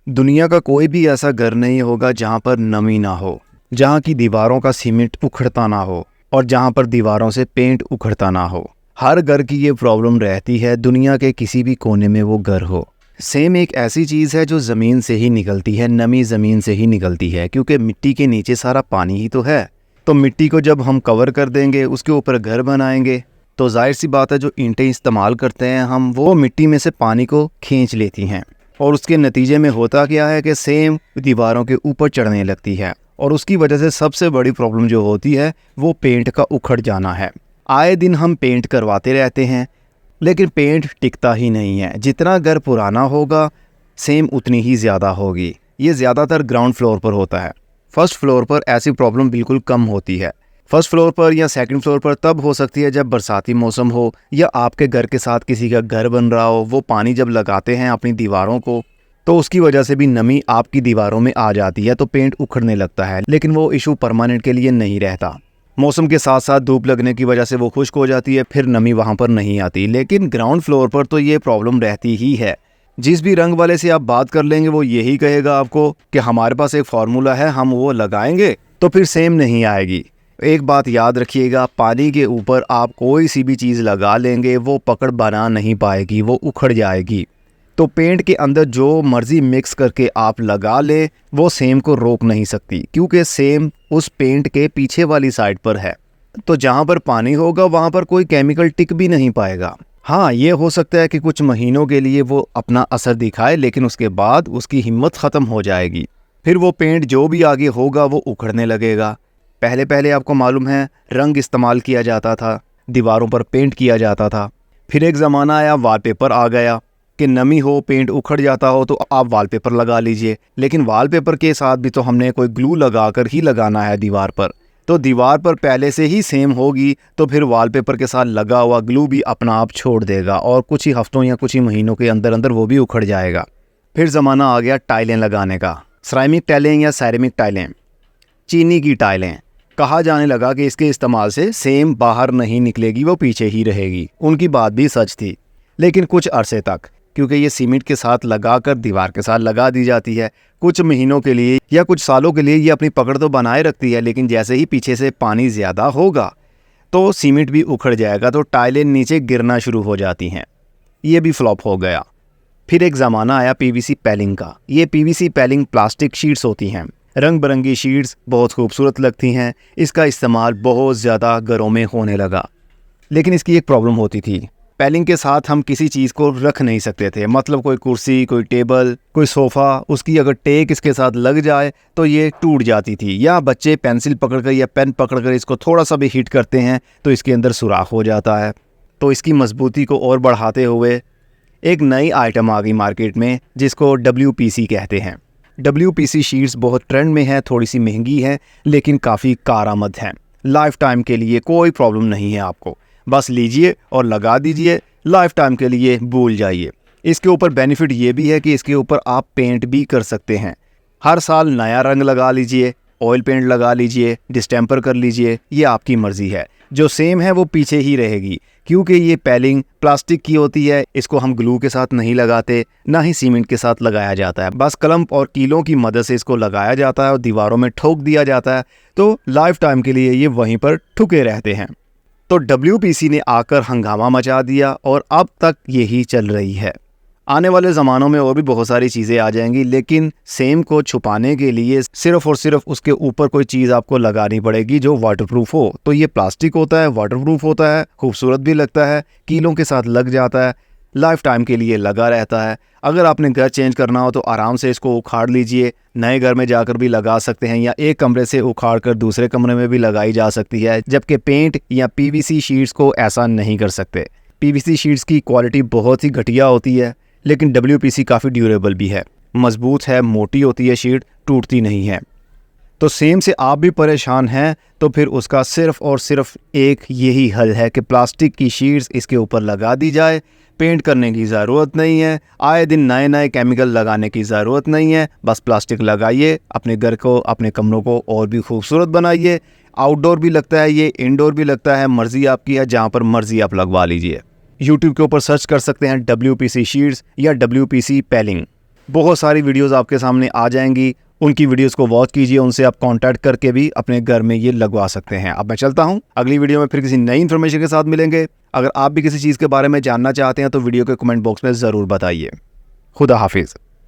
दुनिया का कोई भी ऐसा घर नहीं होगा जहाँ पर नमी ना हो, जहाँ की दीवारों का सीमेंट उखड़ता ना हो और जहाँ पर दीवारों से पेंट उखड़ता ना हो। हर घर की ये प्रॉब्लम रहती है, दुनिया के किसी भी कोने में वो घर हो। सेम एक ऐसी चीज़ है जो ज़मीन से ही निकलती है, नमी ज़मीन से ही निकलती है, क्योंकि मिट्टी के नीचे सारा पानी ही तो है। तो मिट्टी को जब हम कवर कर देंगे, उसके ऊपर घर बनाएंगे, तो जाहिर सी बात है जो ईंटें इस्तेमाल करते हैं हम, वो मिट्टी में से पानी को खींच लेती हैं और उसके नतीजे में होता क्या है कि सेम दीवारों के ऊपर चढ़ने लगती है। और उसकी वजह से सबसे बड़ी प्रॉब्लम जो होती है वो पेंट का उखड़ जाना है। आए दिन हम पेंट करवाते रहते हैं लेकिन पेंट टिकता ही नहीं है। जितना घर पुराना होगा सेम उतनी ही ज़्यादा होगी। ये ज़्यादातर ग्राउंड फ्लोर पर होता है। फर्स्ट फ्लोर पर ऐसी प्रॉब्लम बिल्कुल कम होती है। फर्स्ट फ्लोर पर या सेकंड फ्लोर पर तब हो सकती है जब बरसाती मौसम हो या आपके घर के साथ किसी का घर बन रहा हो। वो पानी जब लगाते हैं अपनी दीवारों को तो उसकी वजह से भी नमी आपकी दीवारों में आ जाती है, तो पेंट उखड़ने लगता है। लेकिन वो इशू परमानेंट के लिए नहीं रहता। मौसम के साथ साथ धूप लगने की वजह से वो खुश्क हो जाती है, फिर नमी वहाँ पर नहीं आती। लेकिन ग्राउंड फ्लोर पर तो ये प्रॉब्लम रहती ही है। जिस भी रंग वाले से आप बात कर लेंगे वो यही कहेगा आपको कि हमारे पास एक फार्मूला है, हम वो लगाएंगे तो फिर सेम नहीं आएगी। एक बात याद रखिएगा, पानी के ऊपर आप कोई सी भी चीज़ लगा लेंगे वो पकड़ बना नहीं पाएगी, वो उखड़ जाएगी। तो पेंट के अंदर जो मर्जी मिक्स करके आप लगा ले वो सेम को रोक नहीं सकती, क्योंकि सेम उस पेंट के पीछे वाली साइड पर है। तो जहाँ पर पानी होगा वहाँ पर कोई केमिकल टिक भी नहीं पाएगा। हाँ, ये हो सकता है कि कुछ महीनों के लिए वो अपना असर दिखाए, लेकिन उसके बाद उसकी हिम्मत ख़त्म हो जाएगी। फिर वो पेंट जो भी आगे होगा वो उखड़ने लगेगा। पहले पहले आपको मालूम है रंग इस्तेमाल किया जाता था, दीवारों पर पेंट किया जाता था। फिर एक ज़माना आया, वॉलपेपर आ गया कि नमी हो, पेंट उखड़ जाता हो तो आप वॉलपेपर लगा लीजिए। लेकिन वॉलपेपर के साथ भी तो हमने कोई ग्लू लगाकर ही लगाना है दीवार पर। तो दीवार पर पहले से ही सेम होगी तो फिर वॉलपेपर के साथ लगा हुआ ग्लू भी अपना आप छोड़ देगा और कुछ ही हफ्तों या कुछ ही महीनों के अंदर अंदर वो भी उखड़ जाएगा। फिर ज़माना आ गया टाइलें लगाने का। सिरेमिक टाइलें या सेरेमिक टाइलें, चीनी की टाइलें। कहा जाने लगा कि इसके इस्तेमाल से सेम बाहर नहीं निकलेगी, वो पीछे ही रहेगी। उनकी बात भी सच थी, लेकिन कुछ अरसे तक, क्योंकि ये सीमेंट के साथ लगाकर दीवार के साथ लगा दी जाती है। कुछ महीनों के लिए या कुछ सालों के लिए ये अपनी पकड़ तो बनाए रखती है, लेकिन जैसे ही पीछे से पानी ज़्यादा होगा तो सीमेंट भी उखड़ जाएगा, तो टाइलें नीचे गिरना शुरू हो जाती हैं। ये भी फ्लॉप हो गया। फिर एक ज़माना आया पीवीसी पैलिंग का। ये पीवीसी पैलिंग प्लास्टिक शीट्स होती हैं, रंग बिरंगी शीट्स, बहुत खूबसूरत लगती हैं। इसका इस्तेमाल बहुत ज़्यादा घरों में होने लगा। लेकिन इसकी एक प्रॉब्लम होती थी, पैलिंग के साथ हम किसी चीज़ को रख नहीं सकते थे। मतलब कोई कुर्सी, कोई टेबल, कोई सोफ़ा, उसकी अगर टेक इसके साथ लग जाए तो ये टूट जाती थी। या बच्चे पेंसिल पकड़कर या पेन पकड़कर इसको थोड़ा सा भी हिट करते हैं तो इसके अंदर सुराख हो जाता है। तो इसकी मजबूती को और बढ़ाते हुए एक नई आइटम आ गई मार्केट में जिसको WPC कहते हैं। WPC शीट्स बहुत ट्रेंड में है, थोड़ी सी महंगी है लेकिन काफ़ी कारआमद है। लाइफ टाइम के लिए कोई प्रॉब्लम नहीं है आपको, बस लीजिए और लगा दीजिए, लाइफ टाइम के लिए भूल जाइए। इसके ऊपर बेनिफिट ये भी है कि इसके ऊपर आप पेंट भी कर सकते हैं। हर साल नया रंग लगा लीजिए, ऑयल पेंट लगा लीजिए, डिस्टेम्पर कर लीजिए, ये आपकी मर्ज़ी है। जो सेम है वो पीछे ही रहेगी, क्योंकि ये पैलिंग प्लास्टिक की होती है। इसको हम ग्लू के साथ नहीं लगाते, ना ही सीमेंट के साथ लगाया जाता है। बस कलम और कीलों की मदद से इसको लगाया जाता है और दीवारों में ठोक दिया जाता है, तो लाइफ टाइम के लिए ये वहीं पर ठुके रहते हैं। तो WPC ने आकर हंगामा मचा दिया और अब तक यही चल रही है। आने वाले ज़मानों में और भी बहुत सारी चीज़ें आ जाएंगी, लेकिन सेम को छुपाने के लिए सिर्फ और सिर्फ उसके ऊपर कोई चीज़ आपको लगानी पड़ेगी जो वाटरप्रूफ हो। तो ये प्लास्टिक होता है, वाटरप्रूफ होता है, खूबसूरत भी लगता है, कीलों के साथ लग जाता है, लाइफ टाइम के लिए लगा रहता है। अगर आपने घर चेंज करना हो तो आराम से इसको उखाड़ लीजिए, नए घर में जाकर भी लगा सकते हैं, या एक कमरे से उखाड़ कर दूसरे कमरे में भी लगाई जा सकती है। जबकि पेंट या PVC शीट्स को ऐसा नहीं कर सकते। PVC शीट्स की क्वालिटी बहुत ही घटिया होती है, लेकिन WPC काफ़ी ड्यूरेबल भी है, मजबूत है, मोटी होती है शीट, टूटती नहीं है। तो सेम से आप भी परेशान हैं तो फिर उसका सिर्फ और सिर्फ एक यही हल है कि प्लास्टिक की शीट्स इसके ऊपर लगा दी जाए। पेंट करने की ज़रूरत नहीं है, आए दिन नए नए केमिकल लगाने की ज़रूरत नहीं है। बस प्लास्टिक लगाइए, अपने घर को, अपने कमरों को और भी खूबसूरत बनाइए। आउटडोर भी लगता है ये, इंडोर भी लगता है, मर्ज़ी आपकी है, जहाँ पर मर्ज़ी आप लगवा लीजिए। YouTube के ऊपर सर्च कर सकते हैं WPC शीट्स या WPC पैलिंग। बहुत सारी वीडियोस आपके सामने आ जाएंगी, उनकी वीडियोस को वॉच कीजिए, उनसे आप कांटेक्ट करके भी अपने घर में ये लगवा सकते हैं। अब मैं चलता हूं, अगली वीडियो में फिर किसी नई इन्फॉर्मेशन के साथ मिलेंगे। अगर आप भी किसी चीज़ के बारे में जानना चाहते हैं तो वीडियो के कमेंट बॉक्स में ज़रूर बताइए। खुदा हाफिज़।